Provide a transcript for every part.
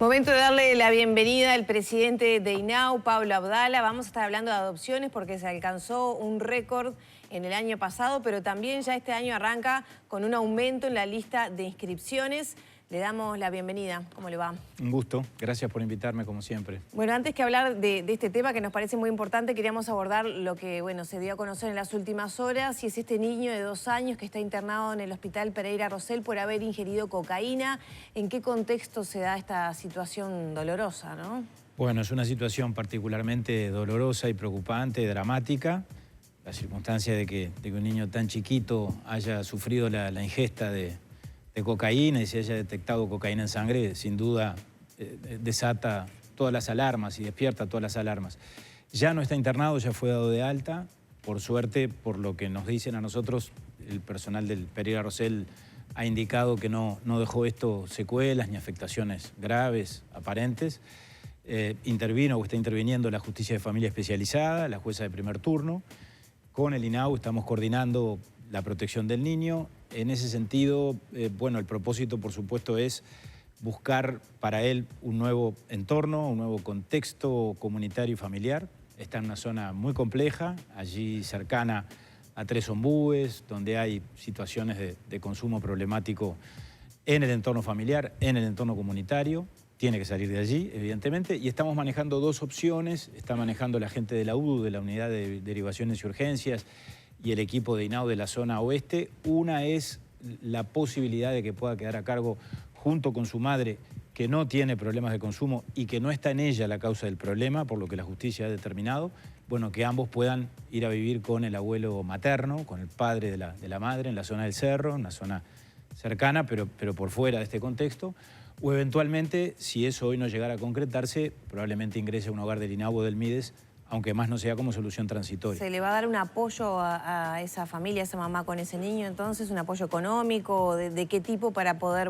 Momento de darle la bienvenida al presidente de INAU, Pablo Abdala. Vamos a estar hablando de adopciones porque se alcanzó un récord en el año pasado, pero también ya este año arranca con un aumento en la lista de inscripciones. Le damos la bienvenida. ¿Cómo le va? Un gusto. Gracias por invitarme, como siempre. Bueno, antes que hablar de este tema que nos parece muy importante, queríamos abordar lo que se dio a conocer en las últimas horas, y es este niño de 2 años que está internado en el Hospital Pereira Rosell por haber ingerido cocaína. ¿En qué contexto se da esta situación dolorosa, no? Bueno, es una situación particularmente dolorosa y preocupante, dramática. La circunstancia de que un niño tan chiquito haya sufrido la ingesta de cocaína y se haya detectado cocaína en sangre, sin duda desata todas las alarmas y despierta todas las alarmas. Ya no está internado, ya fue dado de alta. Por suerte, por lo que nos dicen a nosotros, el personal del Pereira Rosell ha indicado que no dejó esto secuelas ni afectaciones graves, aparentes. Intervino o está interviniendo la Justicia de Familia Especializada, la jueza de primer turno. Con el INAU estamos coordinando la protección del niño. En ese sentido, bueno, el propósito, por supuesto, es buscar para él un nuevo entorno, un nuevo contexto comunitario y familiar. Está en una zona muy compleja, allí cercana a 3 ombúes, donde hay situaciones de consumo problemático en el entorno familiar, en el entorno comunitario. Tiene que salir de allí, evidentemente, y estamos manejando 2 opciones. Está manejando la gente de la UDU, de la Unidad de Derivaciones y Urgencias, y el equipo de INAU de la zona oeste. Una es la posibilidad de que pueda quedar a cargo junto con su madre, que no tiene problemas de consumo y que no está en ella la causa del problema, por lo que la justicia ha determinado, bueno, que ambos puedan ir a vivir con el abuelo materno, con el padre de la madre, en la zona del cerro, una zona cercana, pero por fuera de este contexto. O eventualmente, si eso hoy no llegara a concretarse, probablemente ingrese a un hogar del INAU o del MIDES, aunque más no sea como solución transitoria. ¿Se le va a dar un apoyo a esa familia, a esa mamá con ese niño entonces? ¿Un apoyo económico? ¿De qué tipo para poder,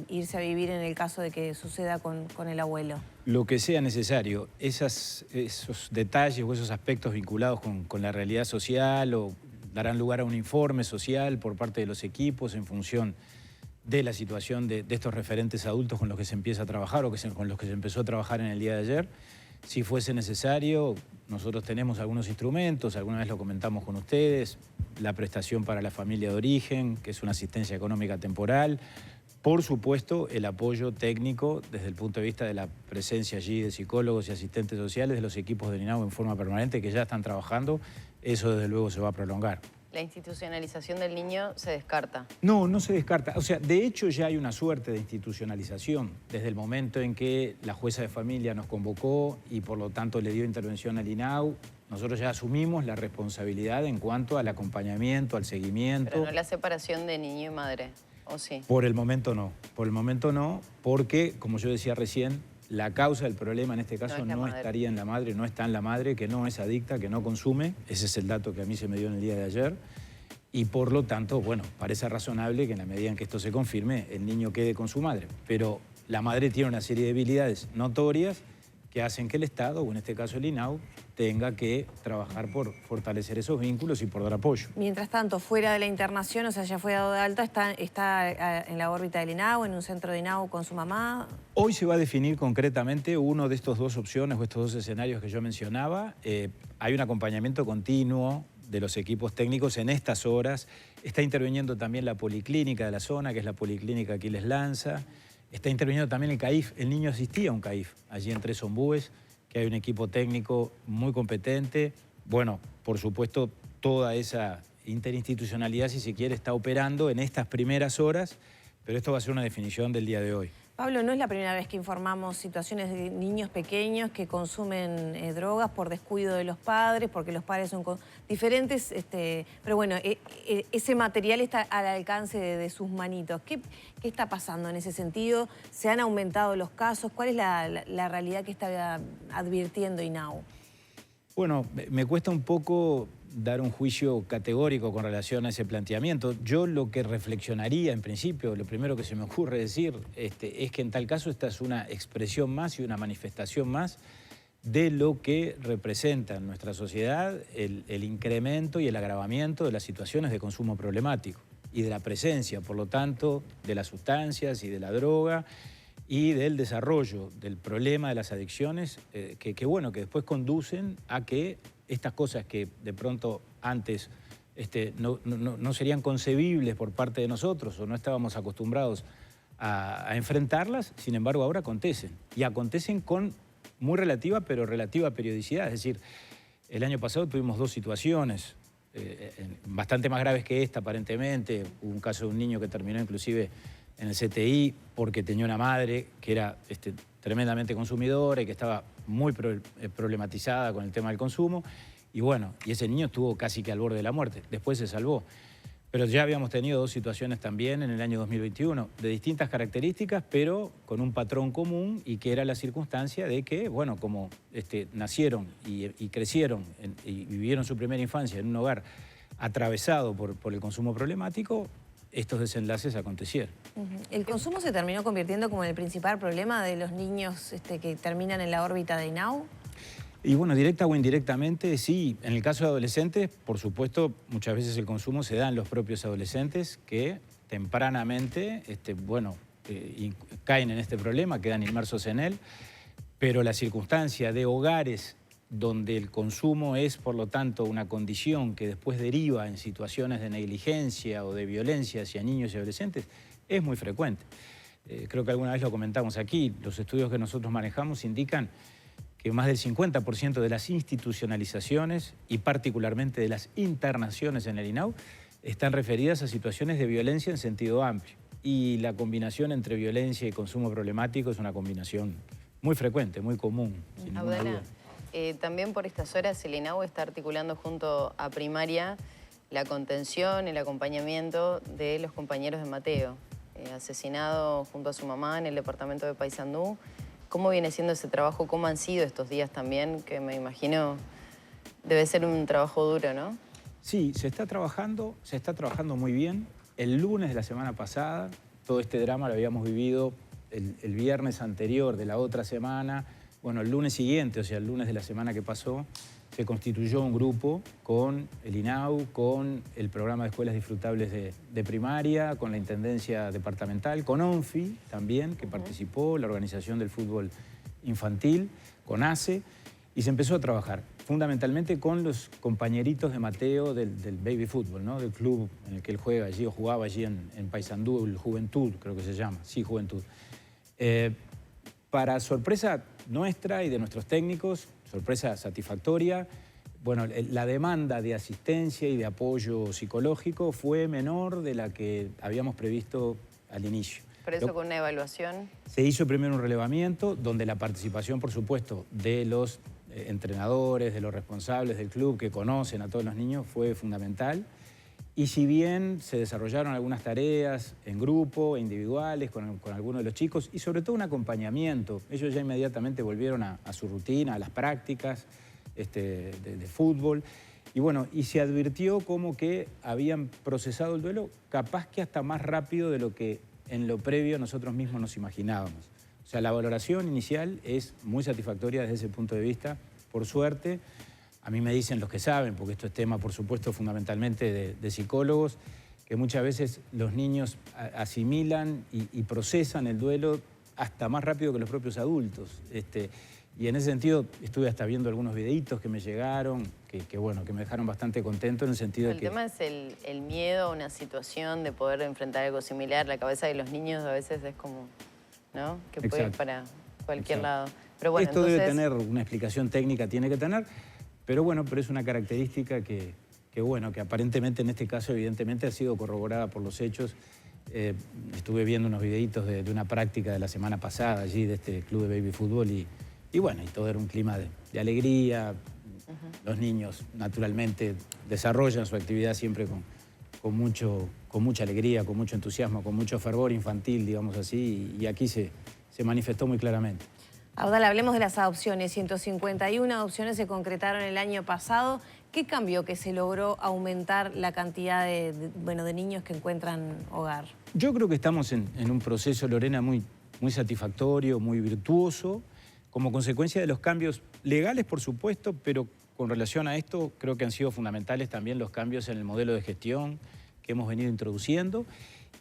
irse a vivir en el caso de que suceda con el abuelo? Lo que sea necesario. Esos detalles o esos aspectos vinculados con la realidad social o darán lugar a un informe social por parte de los equipos en función de la situación de estos referentes adultos con los que se empieza a trabajar o con los que se empezó a trabajar en el día de ayer. Si fuese necesario, nosotros tenemos algunos instrumentos, alguna vez lo comentamos con ustedes, la prestación para la familia de origen, que es una asistencia económica temporal. Por supuesto, el apoyo técnico desde el punto de vista de la presencia allí de psicólogos y asistentes sociales de los equipos del INAU en forma permanente que ya están trabajando. Eso desde luego se va a prolongar. ¿La institucionalización del niño se descarta? No se descarta. O sea, de hecho ya hay una suerte de institucionalización desde el momento en que la jueza de familia nos convocó y por lo tanto le dio intervención al INAU. Nosotros ya asumimos la responsabilidad en cuanto al acompañamiento, al seguimiento. Pero no la separación de niño y madre, ¿o sí? Por el momento no. Por el momento no, porque, como yo decía recién, la causa del problema en este caso no estaría en la madre, no está en la madre, que no es adicta, que no consume. Ese es el dato que a mí se me dio en el día de ayer. Y por lo tanto, bueno, parece razonable que en la medida en que esto se confirme, el niño quede con su madre. Pero la madre tiene una serie de debilidades notorias que hacen que el Estado, o en este caso el INAU, tenga que trabajar por fortalecer esos vínculos y por dar apoyo. Mientras tanto, fuera de la internación, o sea, ya fue dado de alta, está en la órbita del INAU, en un centro de INAU con su mamá. Hoy se va a definir concretamente uno de estos 2 opciones o estos 2 escenarios que yo mencionaba. Hay un acompañamiento continuo de los equipos técnicos en estas horas. Está interviniendo también la policlínica de la zona, que es la policlínica Aquiles Lanza. Está interviniendo también el CAIF. El niño asistía a un CAIF, allí en 3 ombúes, que hay un equipo técnico muy competente. Bueno, por supuesto, toda esa interinstitucionalidad, si se quiere, está operando en estas primeras horas, pero esto va a ser una definición del día de hoy. Pablo, no es la primera vez que informamos situaciones de niños pequeños que consumen drogas por descuido de los padres, porque los padres son diferentes, pero bueno, ese material está al alcance de sus manitos. ¿Qué está pasando en ese sentido? ¿Se han aumentado los casos? ¿Cuál es la realidad que está advirtiendo INAU? Bueno, me cuesta un poco dar un juicio categórico con relación a ese planteamiento. Yo lo que reflexionaría en principio, lo primero que se me ocurre decir, es que en tal caso esta es una expresión más y una manifestación más de lo que representa en nuestra sociedad el incremento y el agravamiento de las situaciones de consumo problemático y de la presencia, por lo tanto, de las sustancias y de la droga y del desarrollo del problema de las adicciones que después conducen a que estas cosas que de pronto antes no serían concebibles por parte de nosotros o no estábamos acostumbrados a enfrentarlas, sin embargo ahora acontecen. Y acontecen con muy relativa, pero relativa periodicidad. Es decir, el año pasado tuvimos 2 situaciones bastante más graves que esta aparentemente. Hubo un caso de un niño que terminó inclusive en el CTI porque tenía una madre que era tremendamente consumidora y que estaba muy problematizada con el tema del consumo. Y bueno, y ese niño estuvo casi que al borde de la muerte. Después se salvó. Pero ya habíamos tenido 2 situaciones también en el año 2021 de distintas características, pero con un patrón común y que era la circunstancia de que, bueno, como nacieron y crecieron y vivieron su primera infancia en un hogar atravesado por el consumo problemático, estos desenlaces acontecieron. ¿El consumo se terminó convirtiendo como en el principal problema de los niños que terminan en la órbita de INAU? Y bueno, directa o indirectamente, sí. En el caso de adolescentes, por supuesto, muchas veces el consumo se da en los propios adolescentes que tempranamente, caen en este problema, quedan inmersos en él, pero la circunstancia de hogares donde el consumo es, por lo tanto, una condición que después deriva en situaciones de negligencia o de violencia hacia niños y adolescentes, es muy frecuente. Creo que alguna vez lo comentamos aquí, los estudios que nosotros manejamos indican que más del 50% de las institucionalizaciones y particularmente de las internaciones en el INAU están referidas a situaciones de violencia en sentido amplio. Y la combinación entre violencia y consumo problemático es una combinación muy frecuente, muy común, sin ninguna duda. También por estas horas el INAU está articulando junto a Primaria la contención, el acompañamiento de los compañeros de Mateo, asesinado junto a su mamá en el departamento de Paysandú. ¿Cómo viene siendo ese trabajo? ¿Cómo han sido estos días también? Que me imagino debe ser un trabajo duro, ¿no? Sí, se está trabajando muy bien. El lunes de la semana pasada, todo este drama lo habíamos vivido el viernes anterior de la otra semana. Bueno, el lunes siguiente, o sea, el lunes de la semana que pasó, se constituyó un grupo con el INAU, con el programa de escuelas disfrutables de primaria, con la Intendencia Departamental, con ONFI también, que participó, la Organización del Fútbol Infantil, con ACE, y se empezó a trabajar fundamentalmente con los compañeritos de Mateo del baby fútbol, ¿no? Del club en el que él juega allí o jugaba allí en Paysandú, el Juventud, creo que se llama, sí, Juventud. Para sorpresa nuestra y de nuestros técnicos, sorpresa satisfactoria, bueno, la demanda de asistencia y de apoyo psicológico fue menor de la que habíamos previsto al inicio. ¿Por eso con una evaluación? Se hizo primero un relevamiento donde la participación, por supuesto, de los entrenadores, de los responsables del club que conocen a todos los niños fue fundamental. Y si bien se desarrollaron algunas tareas en grupo, individuales, con algunos de los chicos, y sobre todo un acompañamiento, ellos ya inmediatamente volvieron a su rutina, a las prácticas de fútbol, y bueno, y se advirtió como que habían procesado el duelo capaz que hasta más rápido de lo que en lo previo nosotros mismos nos imaginábamos. O sea, la valoración inicial es muy satisfactoria desde ese punto de vista, por suerte. A mí me dicen los que saben, porque esto es tema, por supuesto, fundamentalmente de psicólogos, que muchas veces los niños asimilan y procesan el duelo hasta más rápido que los propios adultos. Y en ese sentido estuve hasta viendo algunos videitos que me llegaron, que me dejaron bastante contento en el sentido de que... El tema es el miedo a una situación de poder enfrentar algo similar. La cabeza de los niños a veces es como, ¿no? Que puede ir para cualquier lado. Pero bueno, esto debe tener una explicación técnica, tiene que tener... Pero bueno, pero es una característica que aparentemente en este caso evidentemente ha sido corroborada por los hechos. Estuve viendo unos videitos de una práctica de la semana pasada allí de este club de baby fútbol y bueno, y todo era un clima de alegría. Los niños naturalmente desarrollan su actividad siempre con mucha alegría, con mucho entusiasmo, con mucho fervor infantil, digamos así, y aquí se manifestó muy claramente. Audal, hablemos de las adopciones. 151 adopciones se concretaron el año pasado. ¿Qué cambió que se logró aumentar la cantidad de niños que encuentran hogar? Yo creo que estamos en un proceso, Lorena, muy satisfactorio, muy virtuoso, como consecuencia de los cambios legales, por supuesto, pero con relación a esto creo que han sido fundamentales también los cambios en el modelo de gestión que hemos venido introduciendo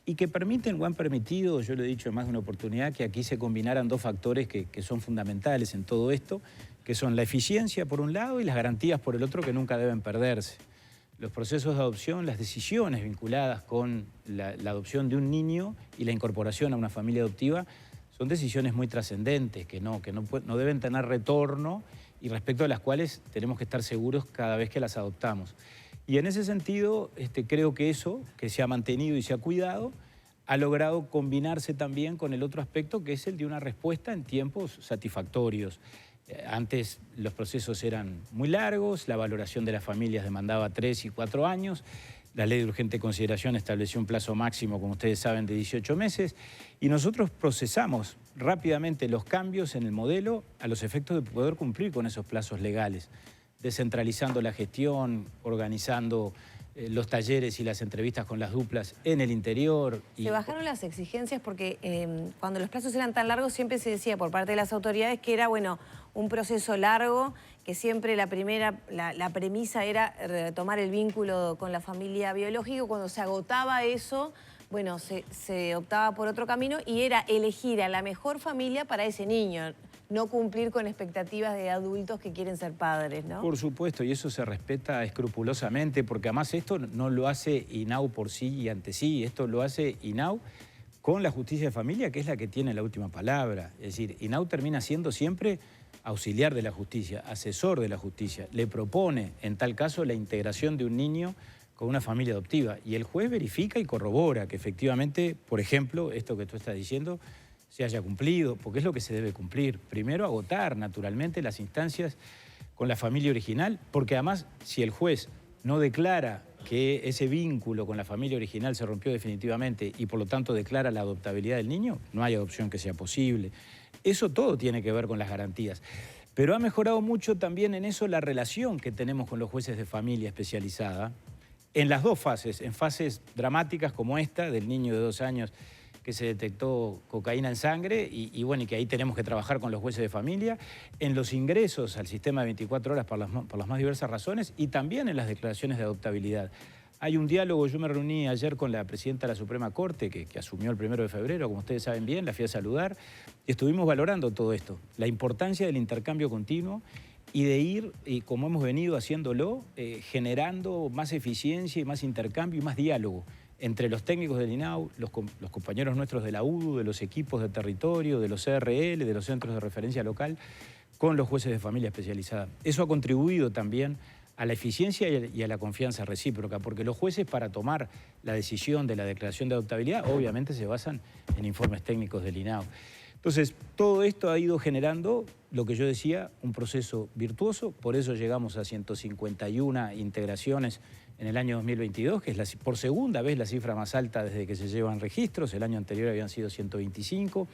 y que permiten o han permitido, yo lo he dicho en más de una oportunidad, que aquí se combinaran dos factores que son fundamentales en todo esto, que son la eficiencia por un lado y las garantías por el otro, que nunca deben perderse. Los procesos de adopción, las decisiones vinculadas con la adopción de un niño y la incorporación a una familia adoptiva son decisiones muy trascendentes, que no deben tener retorno y respecto a las cuales tenemos que estar seguros cada vez que las adoptamos. Y en ese sentido, creo que eso, que se ha mantenido y se ha cuidado, ha logrado combinarse también con el otro aspecto, que es el de una respuesta en tiempos satisfactorios. Antes los procesos eran muy largos, la valoración de las familias demandaba 3 y 4 años, la ley de urgente consideración estableció un plazo máximo, como ustedes saben, de 18 meses, y nosotros procesamos rápidamente los cambios en el modelo a los efectos de poder cumplir con esos plazos legales, descentralizando la gestión, organizando los talleres y las entrevistas con las duplas en el interior. Se bajaron las exigencias porque cuando los plazos eran tan largos siempre se decía por parte de las autoridades que era, bueno, un proceso largo, que siempre la premisa era retomar el vínculo con la familia biológica. Cuando se agotaba eso, bueno, se optaba por otro camino y era elegir a la mejor familia para ese niño, no cumplir con expectativas de adultos que quieren ser padres, ¿no? Por supuesto, y eso se respeta escrupulosamente, porque además esto no lo hace INAU por sí y ante sí, esto lo hace INAU con la justicia de familia, que es la que tiene la última palabra. Es decir, INAU termina siendo siempre auxiliar de la justicia, asesor de la justicia. Le propone, en tal caso, la integración de un niño con una familia adoptiva. Y el juez verifica y corrobora que efectivamente, por ejemplo, esto que tú estás diciendo, se haya cumplido, porque es lo que se debe cumplir. Primero, agotar naturalmente las instancias con la familia original, porque además, si el juez no declara que ese vínculo con la familia original se rompió definitivamente y por lo tanto declara la adoptabilidad del niño, no hay adopción que sea posible. Eso todo tiene que ver con las garantías. Pero ha mejorado mucho también en eso la relación que tenemos con los jueces de familia especializada, en las dos fases, en fases dramáticas como esta, del niño de 2 años que se detectó cocaína en sangre y bueno, y que ahí tenemos que trabajar con los jueces de familia, en los ingresos al sistema de 24 horas por las más diversas razones y también en las declaraciones de adoptabilidad. Hay un diálogo, yo me reuní ayer con la presidenta de la Suprema Corte, que asumió el 1 de febrero, como ustedes saben bien, la fui a saludar, y estuvimos valorando todo esto, la importancia del intercambio continuo y de ir, como hemos venido haciéndolo, generando más eficiencia y más intercambio y más diálogo entre los técnicos del INAU, los compañeros nuestros de la UDU, de los equipos de territorio, de los CRL, de los centros de referencia local, con los jueces de familia especializada. Eso ha contribuido también a la eficiencia y a la confianza recíproca, porque los jueces para tomar la decisión de la declaración de adoptabilidad obviamente se basan en informes técnicos del INAU. Entonces, todo esto ha ido generando, lo que yo decía, un proceso virtuoso, por eso llegamos a 151 integraciones en el año 2022, que es por segunda vez la cifra más alta desde que se llevan registros, el año anterior habían sido 125,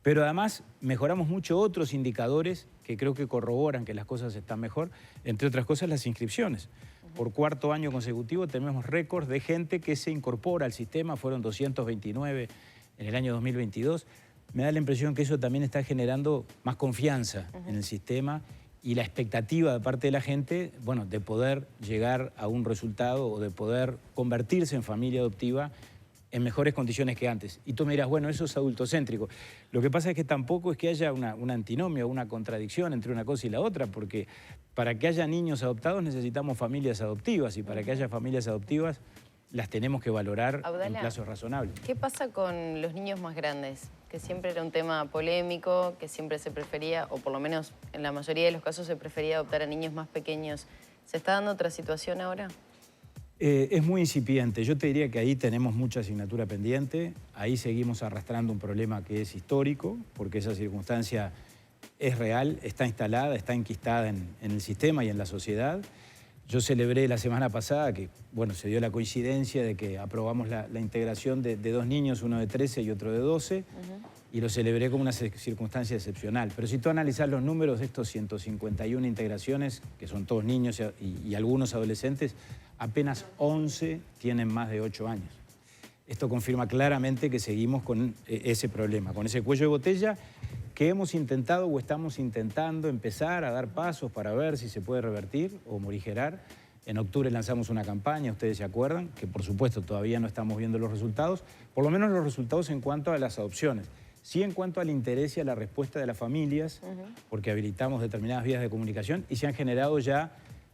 pero además mejoramos mucho otros indicadores que creo que corroboran que las cosas están mejor, entre otras cosas las inscripciones. Por 4º año consecutivo tenemos récords de gente que se incorpora al sistema, fueron 229 en el año 2022. Me da la impresión que eso también está generando más confianza en el sistema y la expectativa de parte de la gente, bueno, de poder llegar a un resultado o de poder convertirse en familia adoptiva en mejores condiciones que antes. Y tú me dirás, bueno, eso es adultocéntrico. Lo que pasa es que tampoco es que haya una antinomia o una contradicción entre una cosa y la otra, porque para que haya niños adoptados necesitamos familias adoptivas y para que haya familias adoptivas las tenemos que valorar en plazos razonables. ¿Qué pasa con los niños más grandes? Que siempre era un tema polémico, que siempre se prefería, o por lo menos en la mayoría de los casos se prefería adoptar a niños más pequeños. ¿Se está dando otra situación ahora? Es muy incipiente. Yo te diría que ahí tenemos mucha asignatura pendiente. Ahí seguimos arrastrando un problema que es histórico, porque esa circunstancia es real, está instalada, está enquistada en el sistema y en la sociedad. Yo celebré la semana pasada que, bueno, se dio la coincidencia de que aprobamos la integración de 2 niños, uno de 13 y otro de 12, y lo celebré como una circunstancia excepcional. Pero si tú analizas los números de estos 151 integraciones, que son todos niños y algunos adolescentes, apenas 11 tienen más de 8 años. Esto confirma claramente que seguimos con ese problema, con ese cuello de botella que hemos intentado o estamos intentando empezar a dar pasos para ver si se puede revertir o morigerar, En octubre lanzamos una campaña, ustedes se acuerdan, que por supuesto todavía no estamos viendo los resultados, por lo menos los resultados en cuanto a las adopciones. Sí en cuanto al interés y a la respuesta de las familias, porque habilitamos determinadas vías de comunicación y se han generado ya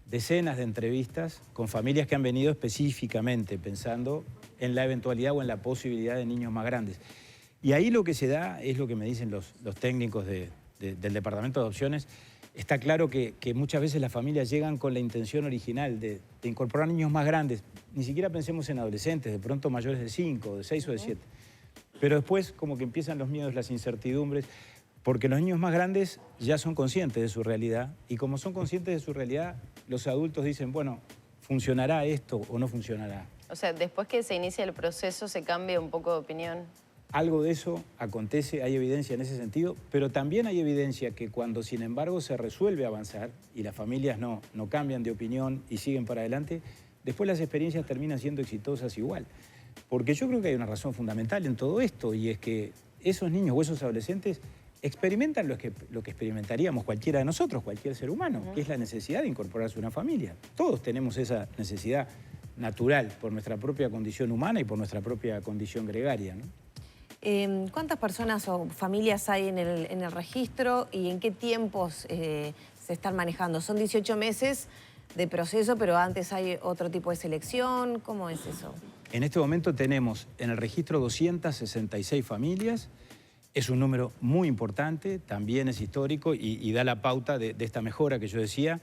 decenas de entrevistas con familias que han venido específicamente pensando en la eventualidad o en la posibilidad de niños más grandes. Y ahí lo que se da es lo que me dicen los técnicos del Departamento de Adopciones. Está claro que muchas veces las familias llegan con la intención original de incorporar niños más grandes. Ni siquiera pensemos en adolescentes, de pronto mayores de 5, de 6 o de 7. Pero después como que empiezan los miedos, las incertidumbres, porque los niños más grandes ya son conscientes de su realidad y como son conscientes de su realidad, los adultos dicen, bueno, ¿funcionará esto o no funcionará? O sea, después que se inicia el proceso, ¿se cambia un poco de opinión? Algo de eso acontece, hay evidencia en ese sentido, pero también hay evidencia que cuando, sin embargo, se resuelve avanzar y las familias no cambian de opinión y siguen para adelante, después las experiencias terminan siendo exitosas igual. Porque yo creo que hay una razón fundamental en todo esto y es que esos niños o esos adolescentes experimentan lo que experimentaríamos cualquiera de nosotros, cualquier ser humano, que es la necesidad de incorporarse a una familia. Todos tenemos esa necesidad natural por nuestra propia condición humana y por nuestra propia condición gregaria, ¿no? ¿Cuántas personas o familias hay en el registro y en qué tiempos se están manejando? Son 18 meses de proceso, pero antes hay otro tipo de selección. ¿Cómo es eso? En este momento tenemos en el registro 266 familias. Es un número muy importante, también es histórico y da la pauta de esta mejora que yo decía.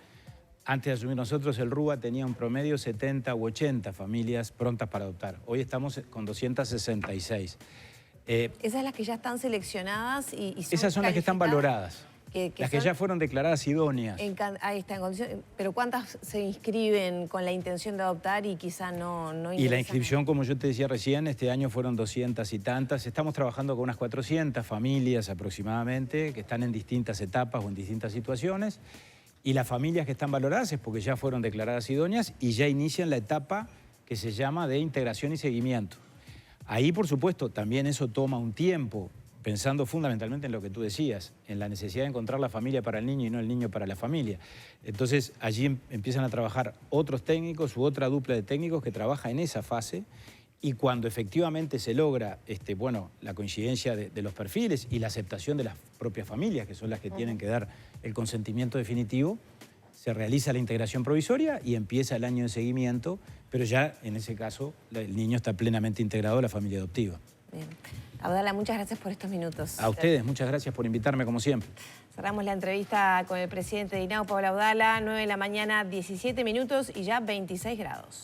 Antes de asumir nosotros, el RUA tenía un promedio 70 u 80 familias prontas para adoptar. Hoy estamos con 266. Esas son las que ya están seleccionadas y son esas son las que están valoradas. Las que ya fueron declaradas idóneas. Ahí está, en condiciones. Pero ¿cuántas se inscriben con la intención de adoptar y quizá no Y la inscripción, como yo te decía recién, este año fueron 200 y tantas. Estamos trabajando con unas 400 familias aproximadamente que están en distintas etapas o en distintas situaciones. Y las familias que están valoradas es porque ya fueron declaradas idóneas y ya inician la etapa que se llama de integración y seguimiento. Ahí, por supuesto, también eso toma un tiempo, pensando fundamentalmente en lo que tú decías, en la necesidad de encontrar la familia para el niño y no el niño para la familia. Entonces, allí empiezan a trabajar otros técnicos u otra dupla de técnicos que trabaja en esa fase y cuando efectivamente se logra la coincidencia de los perfiles y la aceptación de las propias familias, que son las que tienen que dar el consentimiento definitivo, se realiza la integración provisoria y empieza el año de seguimiento, pero ya en ese caso el niño está plenamente integrado a la familia adoptiva. Bien. Abdala, muchas gracias por estos minutos. A ustedes, muchas gracias por invitarme como siempre. Cerramos la entrevista con el presidente de INAU, Pablo Abdala, 9 de la mañana, 17 minutos y ya 26 grados.